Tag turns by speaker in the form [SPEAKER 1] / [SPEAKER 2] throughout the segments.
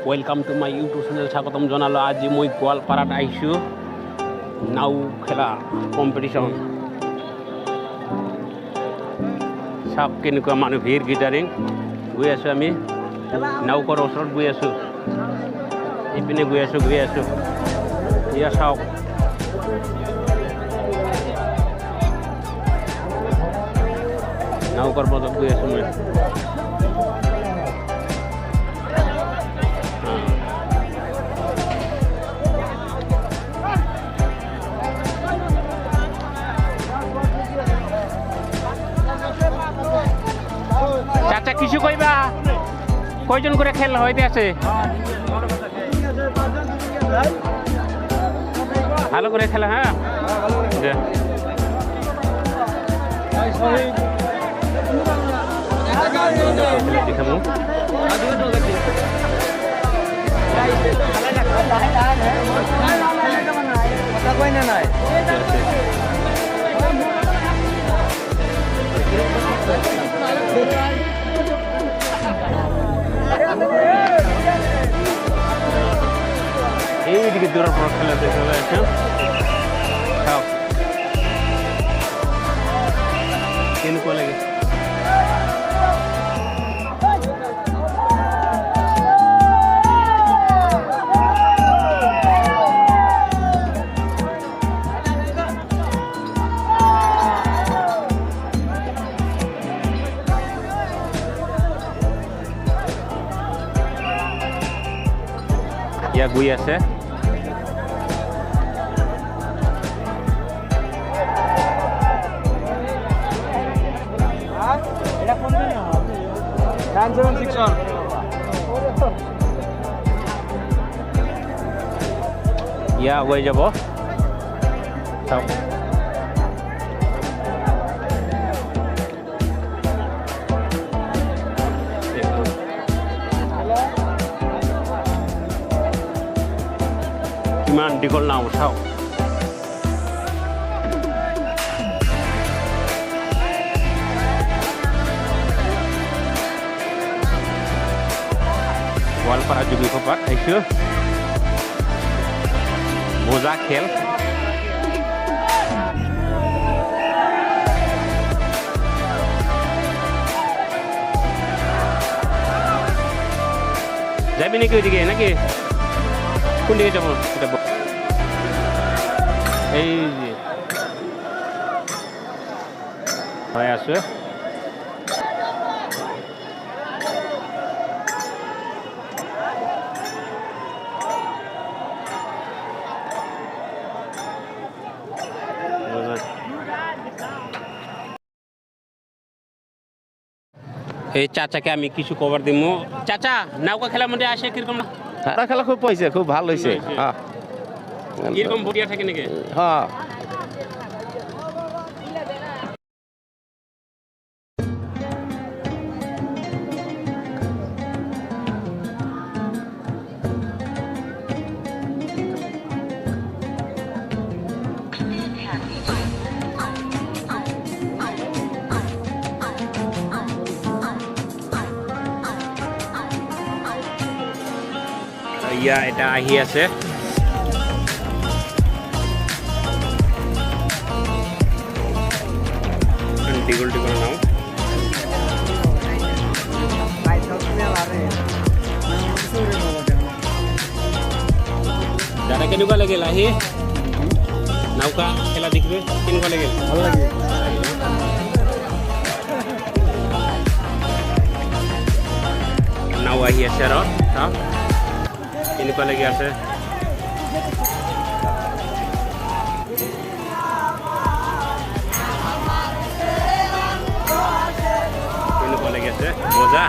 [SPEAKER 1] Welcome to my YouTube channel. স্বাগতম জনালো আজি মই গোৱালপাৰাত আইছো নাও খেলা কম্পিটিশন সব কেনেকুৱা মানুহ ভিৰ গিটাৰিং গৈ আছো আমি নাওকৰ ওচৰত গৈ আছো ইপিনে গৈ আছো ইয়া চাওক নাওকৰ মাজত গৈ আছো মই চাচা কিছু কইবা কয়জন করে খেল হইতে আছে ভালো করে খেলা হ্যাঁ দেখাবো এইদিকে দূরের পর খেলা দেখে আছে কেনকো লাগে ইয়া গৈ আছে ইয়া গৈ যাব চাওক কিমান দীঘল নাও চাওক গোৱালপাৰা জগিঘোপাত আহিছো মজা খেল যাবি নাকি ওইদিকে নাকি কোন দিকে যাব এই যে হয় আছে এই চাচাকে আমি কিছু কভার দিব চাচা নৌকা খেলার মধ্যে আসে কিরকম
[SPEAKER 2] না খেলা খুব পয়সা খুব ভালো হয়েছে হ্যাঁ
[SPEAKER 1] কিরকম বড়িয়া থাকে নাকি
[SPEAKER 2] হ্যাঁ
[SPEAKER 1] ইয়া এটা আহি আছে দীঘল নাও দাদা কেনেকুৱা লাগিল আহি নৌকা খেলা দেখিবে কেনেকুৱা লাগিল
[SPEAKER 2] ভালো লাগে
[SPEAKER 1] নাও আহি আছে আৰু চাওক কেনেকুৱা লাগি আছে কেনেকুৱা লাগি আছে মজা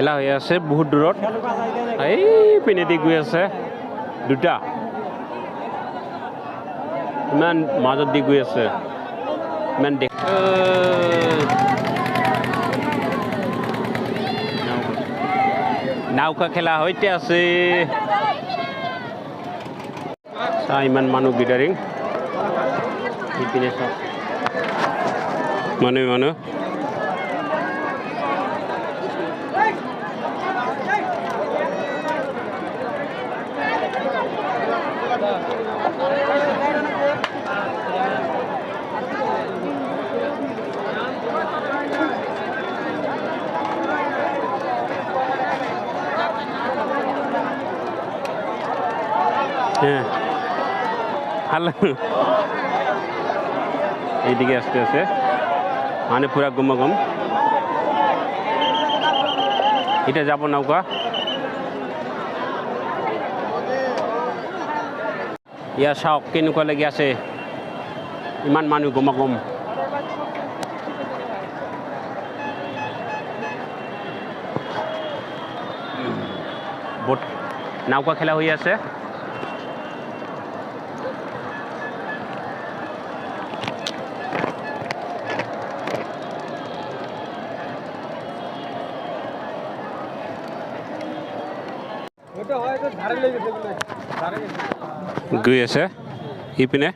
[SPEAKER 1] খেলা হৈ আছে বহুত দূৰত এই পিনেদি গৈ আছে দুটা ইমান মাজত দি গৈ আছে ইমান নাওকা খেলা হইতে আছে ইমান মানুহ গিটাৰিং ইপিনে সব মানুহ হ্যালো এইদিকে আসতে আছে মানে পুরা গমগম এটা যাব নৌকা ইয়া চাওক কেনেকুৱা লাগি আছে ইমান মানুহ গমগম বোট নৌকা খেলা হৈ আছে গৈ আছে ইপিনে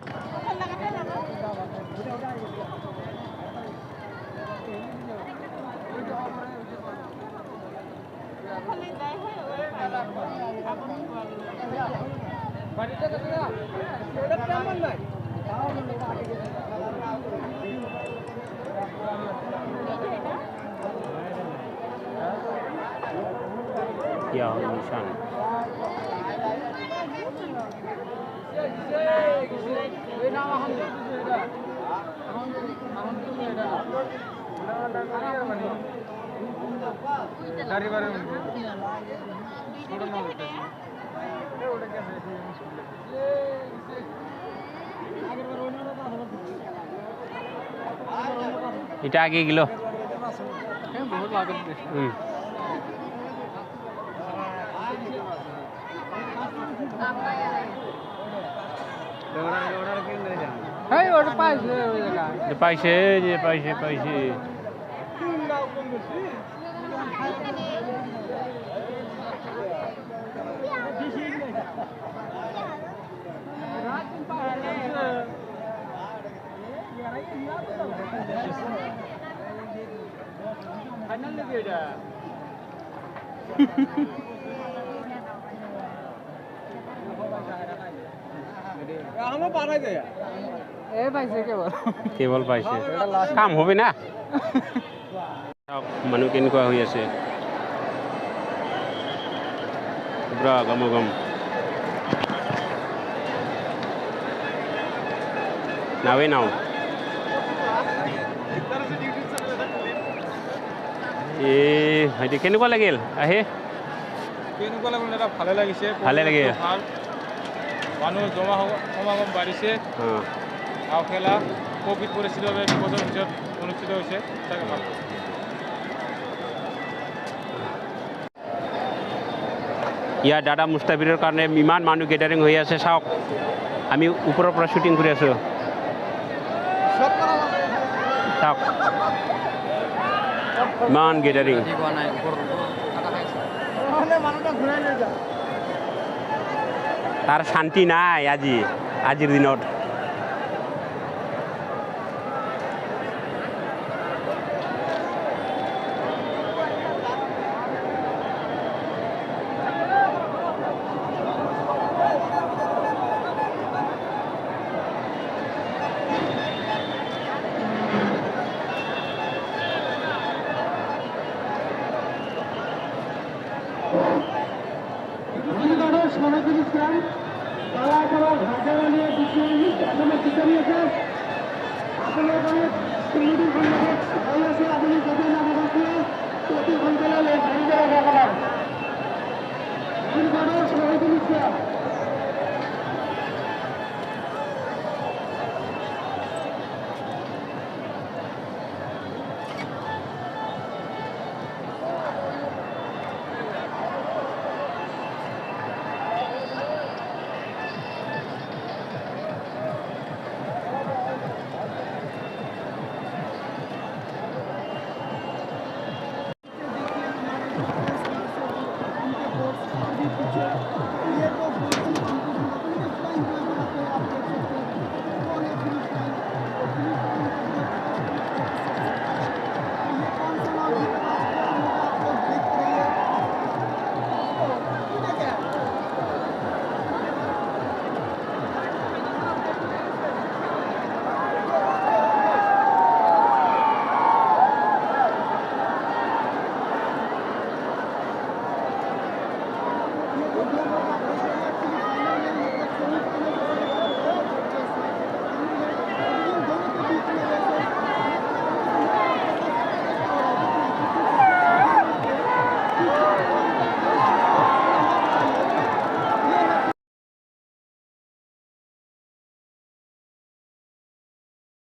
[SPEAKER 1] ya nisan এটা আগে গেল বহুত লাগে পাইছে যে পাইছে কেৱল পাইছে কাম হবে না মানুহ কেনেকুৱা হৈ আছে পুৰা গমগম নাওৱে নাও ভাইটি কেনেকুৱা লাগিল আহে
[SPEAKER 3] কেনেকুৱা লাগিল এটা ভালে লাগিছে
[SPEAKER 1] ভালে লাগে
[SPEAKER 3] মানুহ সমাগম বাঢ়িছে নাও খেলা কোভিড পৰিস্থিতিৰ বাবে 2 বছৰৰ পিছত অনুষ্ঠিত হৈছে
[SPEAKER 1] ইয়াৰ দাদা মুস্তাফিৰৰ কাৰণে ইমান মানুহ গেডাৰিং হৈ আছে চাওক আমি ওপৰৰ পৰা শ্বুটিং কৰি আছো চাওক ইমান গেডাৰিং তাৰ শান্তি নাই আজিৰ দিনত